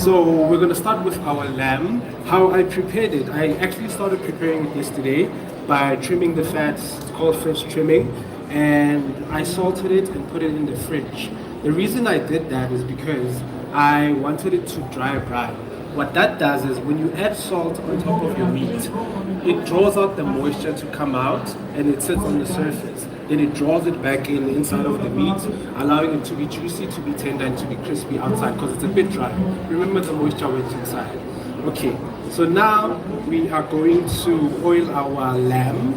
So we're gonna start with our lamb. How I prepared it, I actually started preparing it yesterday by trimming the fats. It's called fresh trimming, and I salted it and put it in the fridge. The reason I did that is because I wanted it to dry. What that does is when you add salt on top of your meat, it draws out the moisture to come out and it sits on the surface. Then it draws it back in inside of the meat, allowing it to be juicy, to be tender, and to be crispy outside because it's a bit dry. Remember, the moisture went inside. Okay, so now we are going to oil our lamb.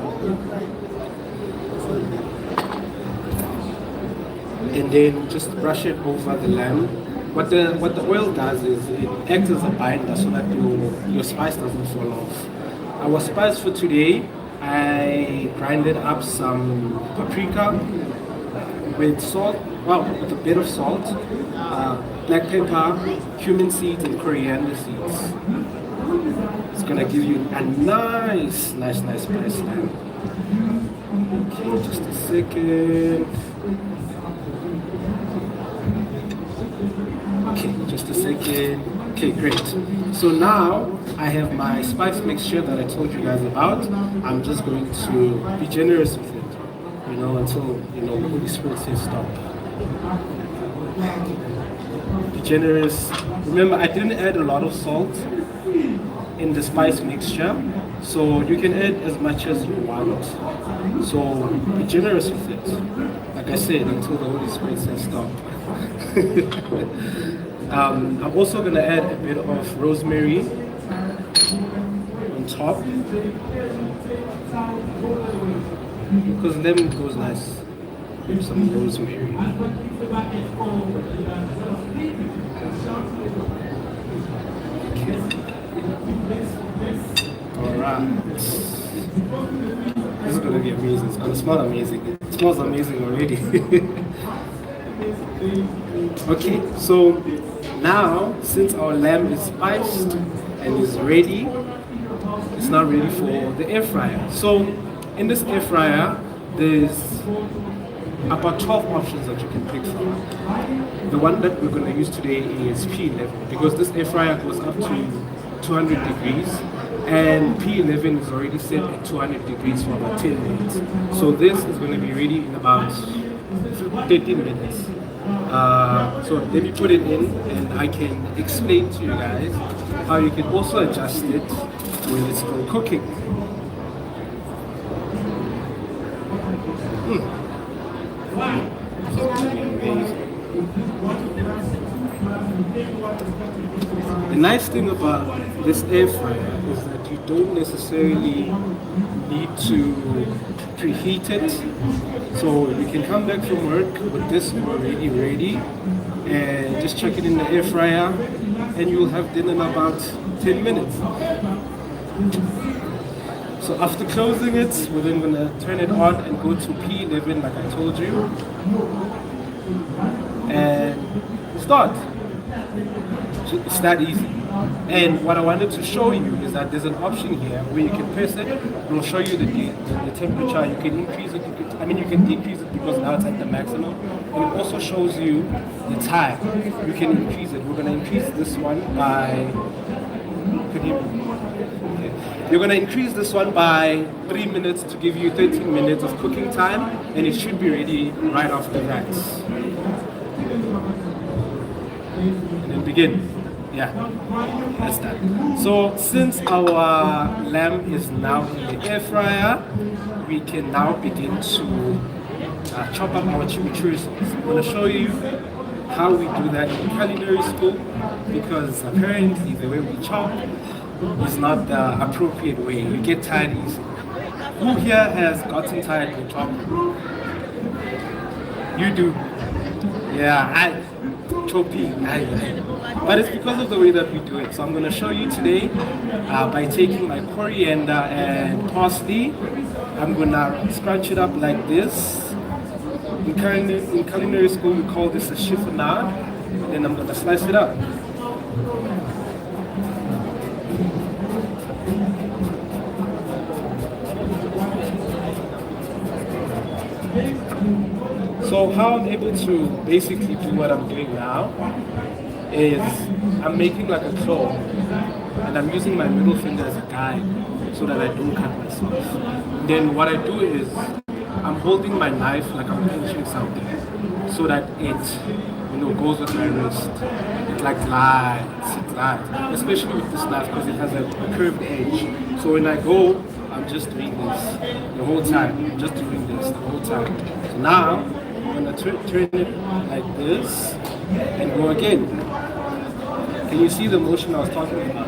And then just brush it over the lamb. What the oil does is it acts as a binder so that your spice doesn't fall off. Our spice for today, I grinded up some paprika with salt, with a bit of salt, black pepper, cumin seeds, and coriander seeds. It's gonna give you a nice spice lamb. Okay, just a second. Okay, just a second. Okay, great. So now I have my spice mixture that I told you guys about. I'm just going to be generous with it, until the Holy Spirit says stop. Be generous. Remember, I didn't add a lot of salt in the spice mixture, so you can add as much as you want. So be generous with it. Like I said, until the Holy Spirit says stop. I'm also going to add a bit of rosemary on top because lemon goes nice with some rosemary. Okay. Alright. This is going to be amazing. It's going to smell amazing. It smells amazing already. Okay, so now since our lamb is spiced and is ready, it's now ready for the air fryer. So in this air fryer, there's about 12 options that you can pick from. The one that we're going to use today is P11 because this air fryer goes up to 200 degrees and P11 is already set at 200 degrees for about 10 minutes. So this is going to be ready in about 13 minutes. So let me put it in and I can explain to you guys how you can also adjust it when it's still cooking. The nice thing about this air fryer is that you don't necessarily need to preheat it. So you can come back from work with this already ready and just chuck it in the air fryer and you'll have dinner in about 10 minutes. So after closing it, we're then going to turn it on and go to P11 like I told you. And start. It's that easy. And what I wanted to show you is that there's an option here where you can press it. It will show you the temperature. You can increase it. You can decrease it because now it's at the maximum. And it also shows you the time. You can increase it. We're going to increase this one by. You're going to increase this one by 3 minutes to give you 13 minutes of cooking time, and it should be ready right after that. And then begin. Yeah, that's that. So since our lamb is now in the air fryer, we can now begin to chop up our chimichurri sauce. I'm going to show you how we do that in culinary school because apparently the way we chop is not the appropriate way. You get tired easily. Who here has gotten tired with chopping? You do. Yeah, chopping. But it's because of the way that we do it. So I'm going to show you today by taking my coriander and parsley. I'm going to scrunch it up like this. In culinary school, we call this a chiffonade. Then I'm going to slice it up. So how I'm able to basically do what I'm doing now is I'm making like a claw, and I'm using my middle finger as a guide so that I don't cut myself. Then what I do is I'm holding my knife like I'm pinching something so that it goes with my wrist. It like glides, especially with this knife because it has a curved edge. So when I go, I'm just doing this the whole time. I'm just doing this the whole time. So now I'm gonna turn it like this and go again. Can you see the motion I was talking about?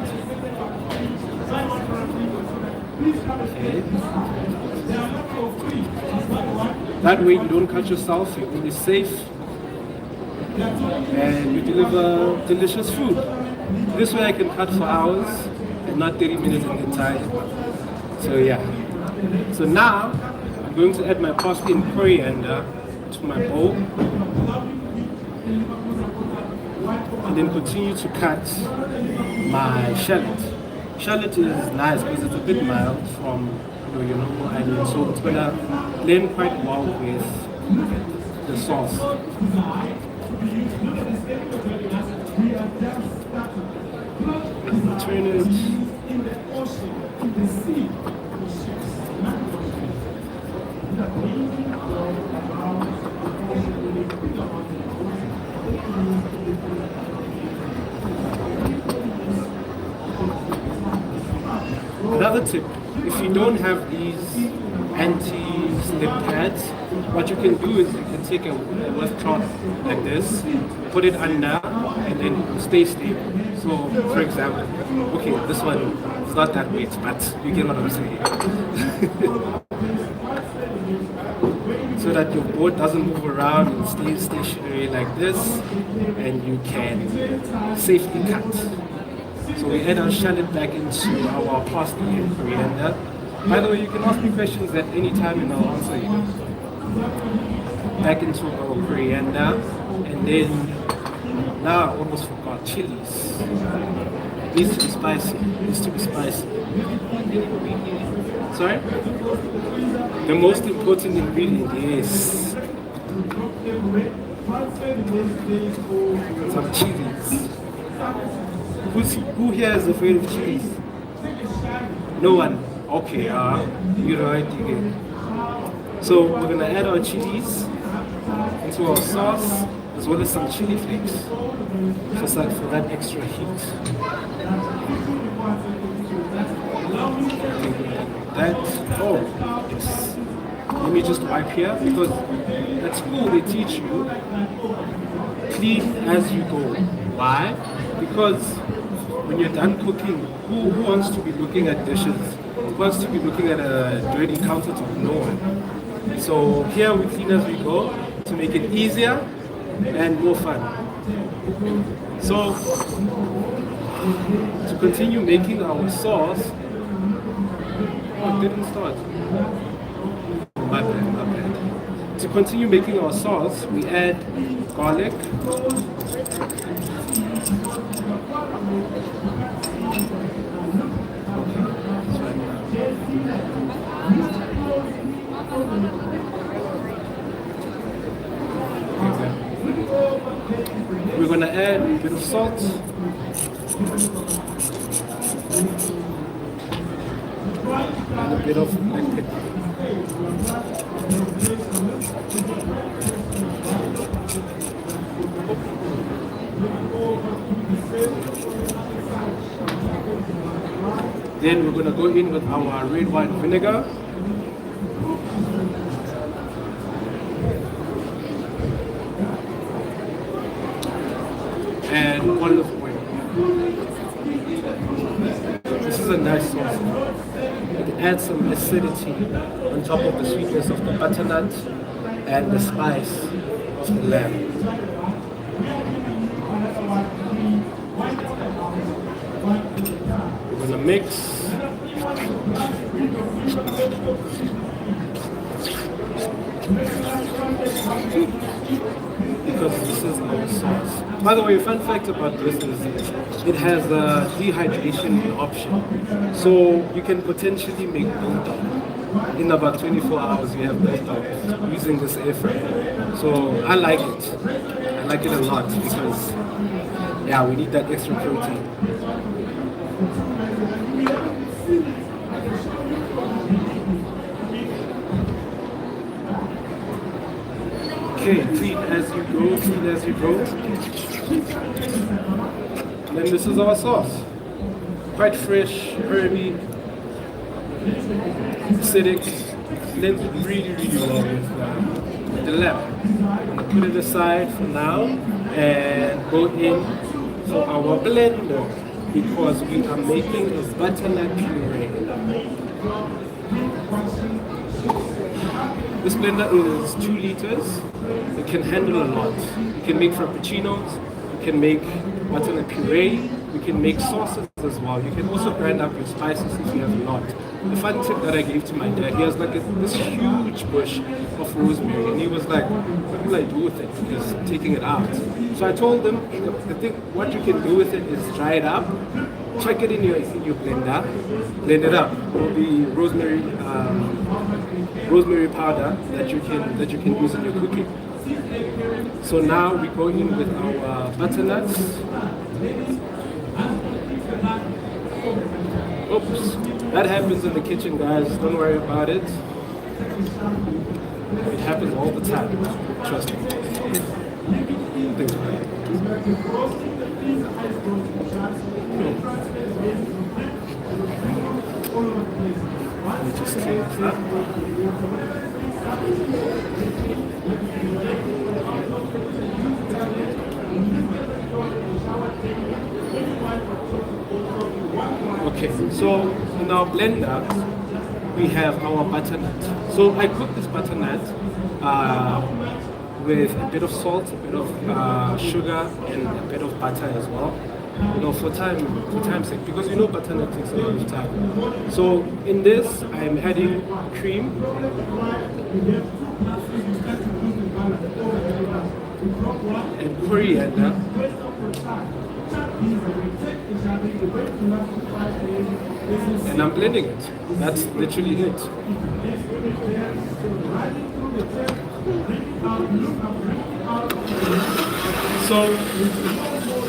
Okay. That way you don't cut yourself, you're always safe, and you deliver delicious food. This way I can cut for hours and not 30 minutes at a time. So yeah. So now I'm going to add my parsley and coriander to my bowl and then continue to cut my shallot. Shallot is nice because it's a bit mild from your normal onion, so it's gonna blend quite well with the sauce. Turn it. Another tip, if you don't have these anti-slip pads, what you can do is you can take a wet cloth like this, put it under, and then it will stay stable. So, for example, okay, this one is not that weight, but you get what I'm saying. So that your board doesn't move around and stays stationary like this, and you can safely cut. So we add our shallot back into our parsley and coriander. By the way, you can ask me questions at any time and I'll answer you. Back into our coriander, and then now I almost forgot chilies. Needs to be spicy. Needs to be spicy. Sorry? The most important ingredient is some chilies. Who here is afraid of chilies? No one. Okay, you're right again. So we're gonna add our chilies into our sauce as well as some chili flakes for that extra heat. Yes. Let me just wipe here because at school they teach you clean as you go. Why? Because when you're done cooking, who wants to be looking at dishes? Who wants to be looking at a dirty countertop? No one. So here we clean as we go to make it easier and more fun. So to continue making our sauce, it didn't start. My bad. To continue making our sauce, we add garlic. We're going to add a bit of salt. And a bit of black pepper. Then we're going to go in with our red wine vinegar. And olive oil. This is a nice sauce. It adds some acidity on top of the sweetness of the butternut and the spice of the lamb. We're gonna mix. Because this is our sauce. By the way, a fun fact about this is it has a dehydration option. So you can potentially make bulldog. In about 24 hours you have bulldog using this air fryer. So I like it. I like it a lot because yeah, we need that extra protein. Okay, clean as you go, clean as you go. And then this is our sauce. Quite fresh, herby, acidic, blends really, really well with the lamb. I'm gonna put it aside for now and go in for our blender because we are making a butternut puree. This blender is 2 liters. It can handle a lot. You can make frappuccinos, you can make butternut puree, you can make sauces as well. You can also grind up your spices if you have a lot. The fun tip that I gave to my dad, he has like this huge bush of rosemary, and he was like, what will I do with it? Because taking it out. So I told him, I think what you can do with it is dry it up, chuck it in your blender, blend it up. It will be rosemary powder that you can use in your cooking. So now we go in with our butternuts. Oops, that happens in the kitchen, guys. Don't worry about it. It happens all the time. Trust me. Things like that. Let me just clean this up. Okay, so in our blender we have our butternut. So I cook this butternut with a bit of salt, a bit of sugar, and a bit of butter as well. You know, for time's sake, because you know butternut takes a lot of time. So in this, I'm adding cream, and coriander, and I'm blending it. That's literally it. So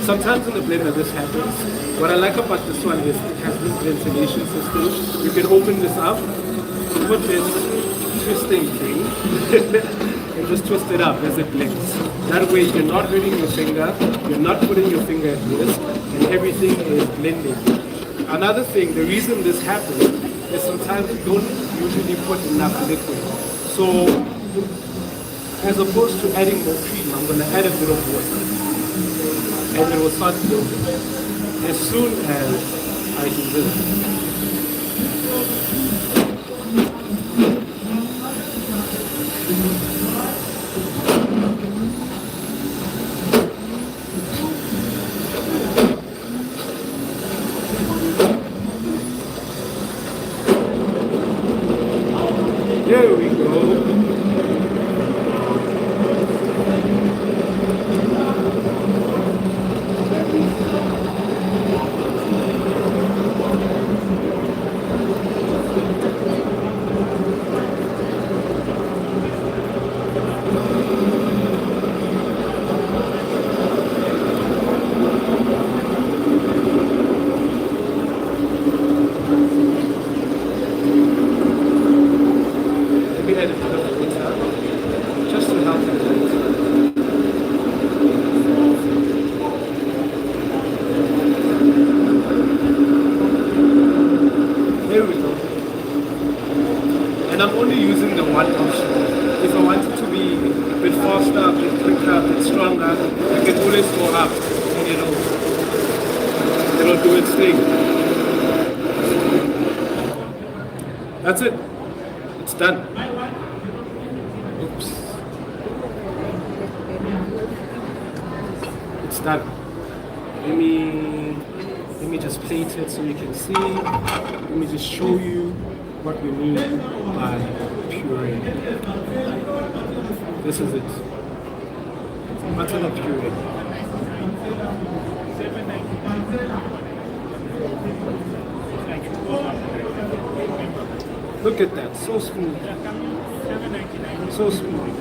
sometimes in the blender this happens. What I like about this one is it has this ventilation system. You can open this up, put this twisting thing, and just twist it up as it blinks. That way you're not hurting your finger, you're not putting your finger at risk, and everything is blending. Another thing, the reason this happens is sometimes you don't usually put enough liquid. So as opposed to adding more cream, I'm going to add a bit of water. And it will start building. As soon as I do this. There we go. That's it. It's done. Oops. It's done. Let me just plate it so you can see. Let me just show you what we mean by puree. This is it. Butternut puree. Look at that, so smooth. So smooth.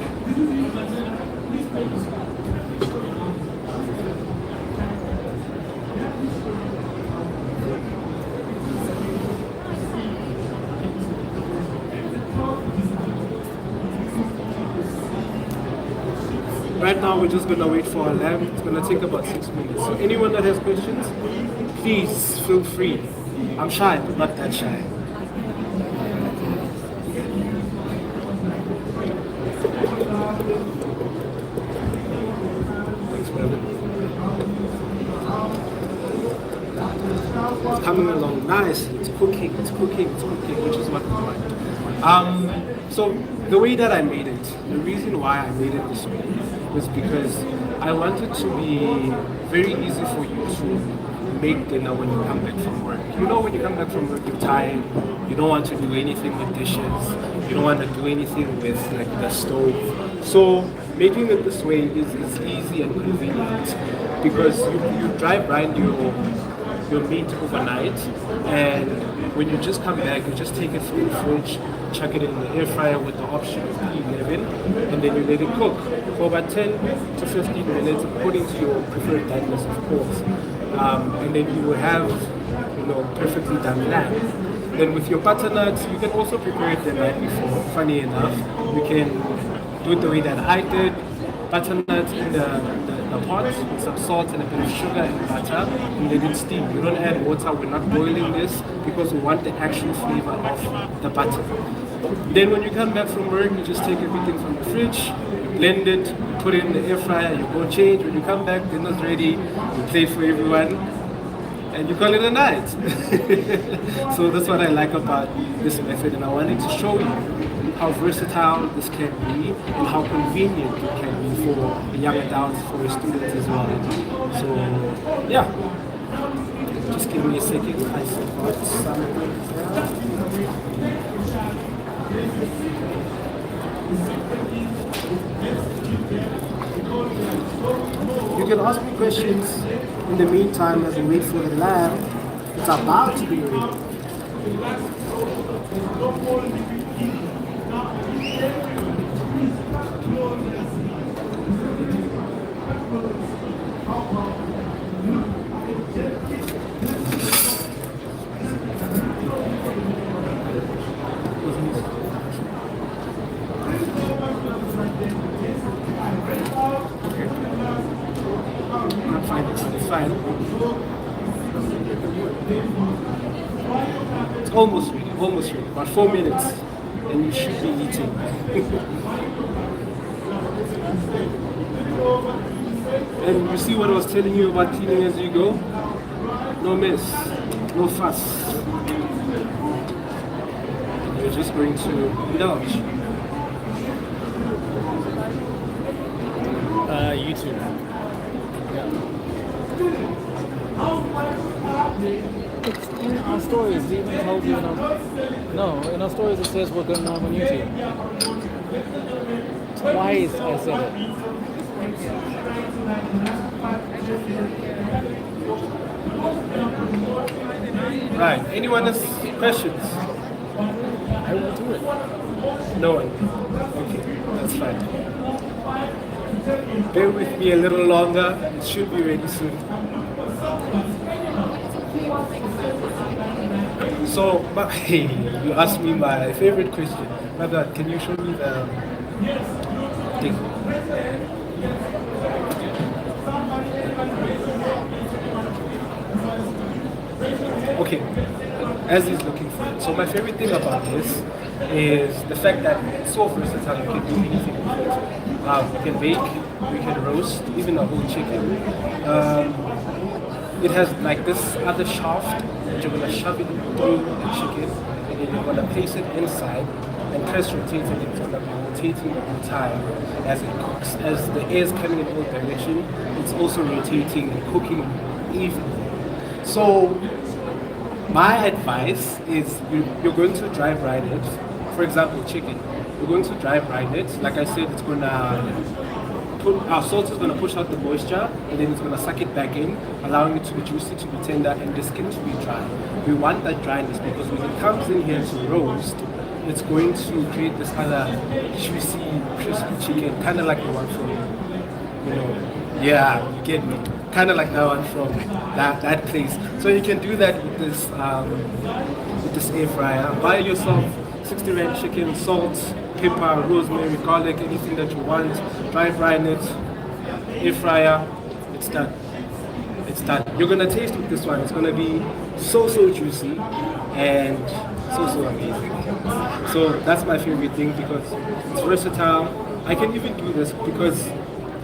right now we're just gonna wait for our lamb. It's gonna take about 6 minutes. So anyone that has questions, please feel free. I'm shy, but not that shy. Thanks, brother. It's coming along nicely. It's cooking, which is what we want. So the way that I made it, the reason why I made it this way was because I wanted to be very easy for you to make dinner when you come back from work. You know, when you come back from work, you're tired, you don't want to do anything with dishes, you don't want to do anything with like the stove. So making it this way is easy and convenient because you dry brine your meat overnight, and when you just come back, you just take it through the fridge, chuck it in the air fryer with the option of E11, and then you let it cook for about 10 to 15 minutes according to your preferred tightness, of course. And then you will have, perfectly done lamb. Then with your butternut, you can also prepare it the night before. Funny enough, you can do it the way that I did. Butternut in the pot with some salt and a bit of sugar and butter, and let it steam. You don't add water, we're not boiling this because we want the actual flavor of the butter. Then when you come back from work, you just take everything from the fridge, you blend it, you put it in the air fryer, you go change. When you come back, dinner's ready, you plate for everyone, and you call it a night. So that's what I like about this method, and I wanted to show you how versatile this can be and how convenient it can be for the young adults, for the students as well. So, yeah. Just give me a second. I forgot something. You can ask me questions in the meantime as we wait for the lamb. It's about to be ready. It's fine. It's almost ready. About 4 minutes, and you should be eating. And you see what I was telling you about cleaning as you go? No mess, no fuss. You're just going to indulge. YouTube. In our stories, it even told you in our stories it says we're going live on YouTube. Twice I said it. Right. Anyone has questions? I will do it. No one. Okay, that's fine. Bear with me a little longer. It should be ready soon. So, but hey, you asked me my favorite question. My God, can you show me the thing? Okay, as he's looking for it. So my favorite thing about this is the fact that it's so versatile. You can do anything with it. You can bake, you can roast, even a whole chicken. It has like this other shaft that you're gonna shove it through the chicken, and then you're gonna place it inside and press rotate, and it's gonna be rotating the whole time as it cooks. As the air is coming in all direction, it's also rotating and cooking evenly. So my advice is you're going to dry brine it. For example, chicken. You're going to dry brine it. Like I said, it's gonna our salt is going to push out the moisture, and then it's going to suck it back in, allowing it to be juicy, to be tender, and the skin to be dry. We want that dryness because when it comes in here to roast, it's going to create this other juicy, crispy chicken, kind of like the one from, yeah, you get me, kind of like that one from that place. So you can do that with this air fryer. Buy yourself 60 rand chicken, salt, pepper, rosemary, garlic, anything that you want. Dry brine it, air fryer, it's done. It's done. You're gonna taste with this one. It's gonna be so juicy and so amazing. So that's my favorite thing because it's versatile. I can even do this because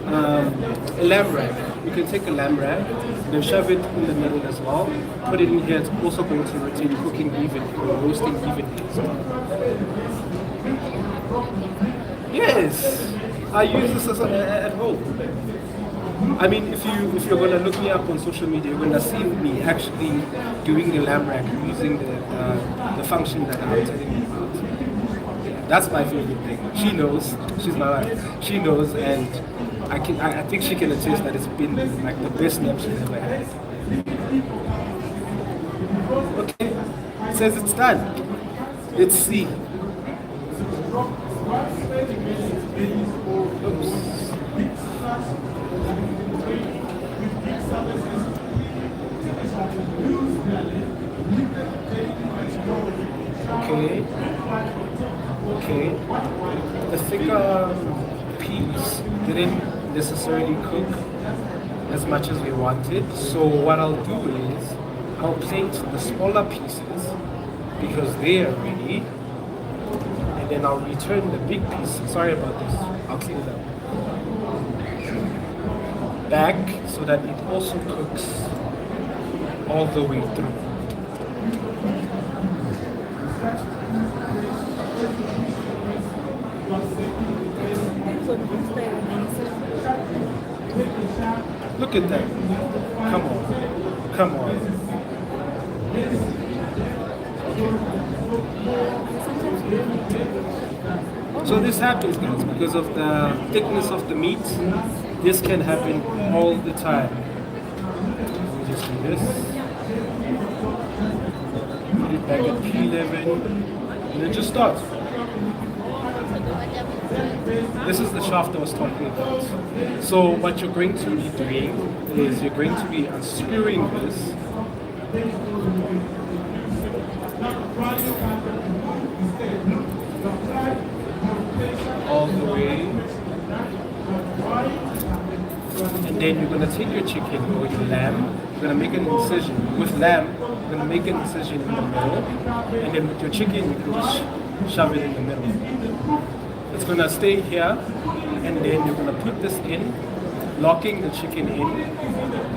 a lamb rack. You can take a lamb rack, then shove it in the middle as well. Put it in here. It's also going to rotate, cooking evenly or roasting evenly as well. Yes, I use this at home. I mean, if you're gonna look me up on social media, you're gonna see me actually doing the lamb rack using the function that I'm telling you about. Yeah, that's my favorite thing. She knows. She's my wife. She knows, and I think she can attest that it's been like the best nap she's ever had. Okay, it says it's done. Let's see. Oops. Okay. The thicker piece didn't necessarily cook as much as we wanted. So what I'll do is I'll plate the smaller pieces because they are ready. And then I'll return the big piece. Sorry about this. I'll clean it up. Back so that it also cooks all the way through. Look at that. Come on. So this happens, guys, because of the thickness of the meat. This can happen all the time. Let me just do this. Put it back at P11, and then just start. This is the shaft I was talking about. So what you're going to be doing is you're going to be unscrewing this. All the way. And then you're going to take your chicken or your lamb, you're going to make an incision. With lamb, you're going to make an incision in the middle. And then with your chicken, you can just shove it in the middle. It's going to stay here. And then you're going to put this in, locking the chicken in,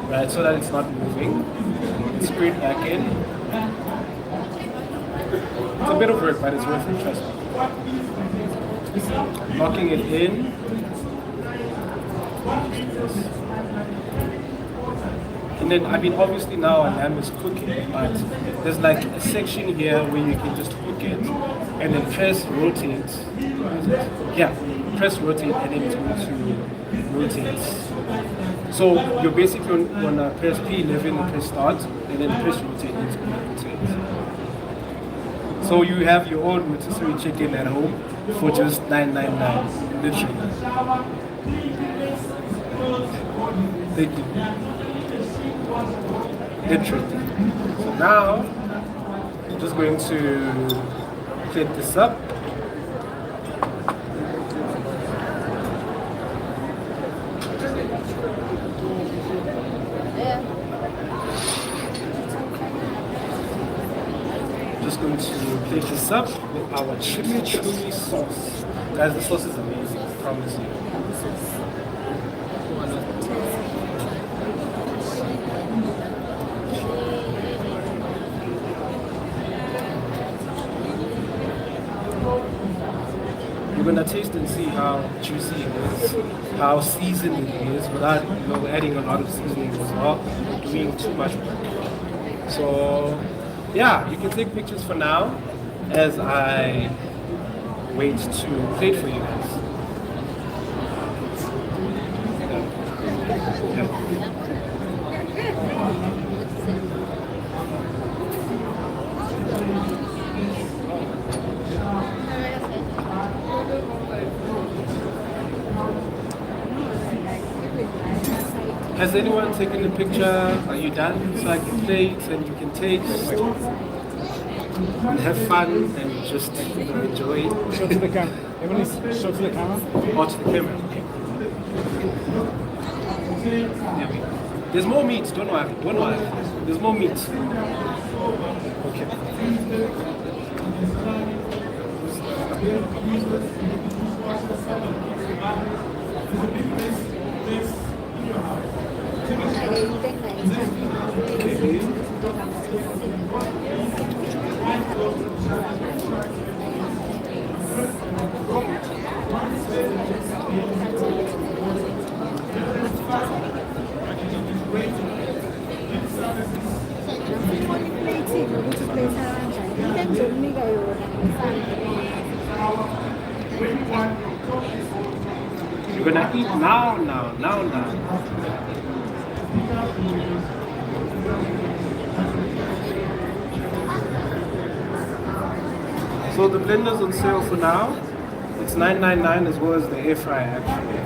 right, so that it's not moving. Screw it back in. It's a bit of work, but it's worth it, trust me. Locking it in. And then, I mean, obviously now a lamb is cooking, but there's like a section here where you can just hook it and then press rotate. Yeah, press rotate and then it's going to rotate. So you're basically going to press P11 and press start and then press rotate and it's going to rotate. So you have your own rotisserie chicken at home for just $9.99, literally. Thank you. Literally. So now, I'm just going to plate this up. Just going to plate this up with our chimichurri sauce. Guys, the sauce is amazing, I promise you. You're gonna taste and see how juicy it is, how seasoned it is, without adding a lot of seasoning as well, doing too much work. So yeah, you can take pictures for now as I wait to plate for you guys. Has anyone taken a picture? Are you done? So I can plate and you can taste and have fun and just enjoy it. Show to the camera. Emily, show to the camera. Or to the camera. Okay. There's more meat, don't worry, don't worry. There's more meat. Okay. You're gonna eat now. So the blender's on sale for now. It's $9.99 as well as the air fryer actually.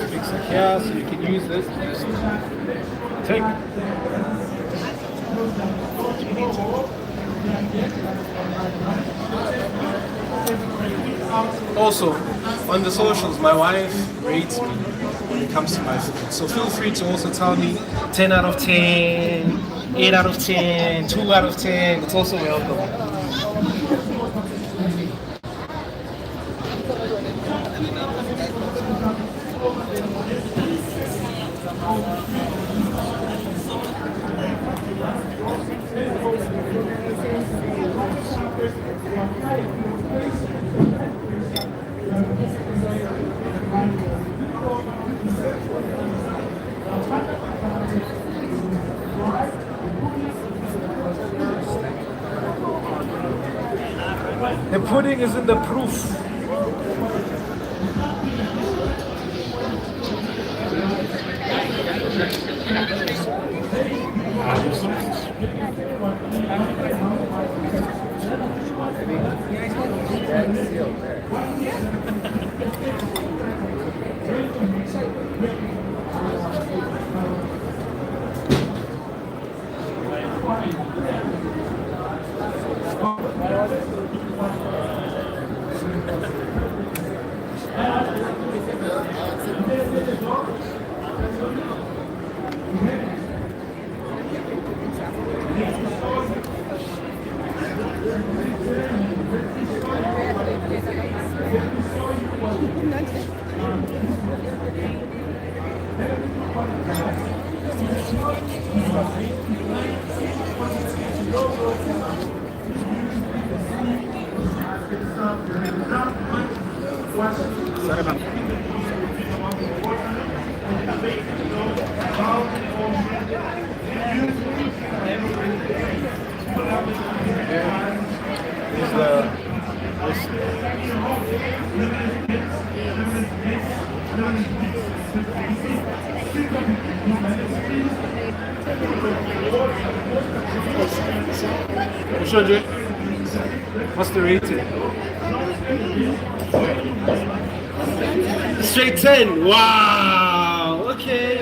Fix it here so you can use this. Just take. Also, on the socials, my wife rates me when it comes to my food. So feel free to also tell me 10 out of 10, 8 out of 10, 2 out of 10. It's also welcome. The pudding is in the proof. What's the rating? Straight 10. Wow. Okay.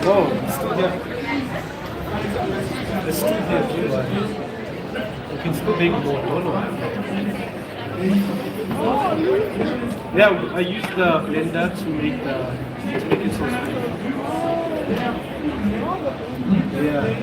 Whoa, it's still here. It's still here, too, but you can still make more, don't know. Yeah, I used the blender to make it so sweet. Yeah.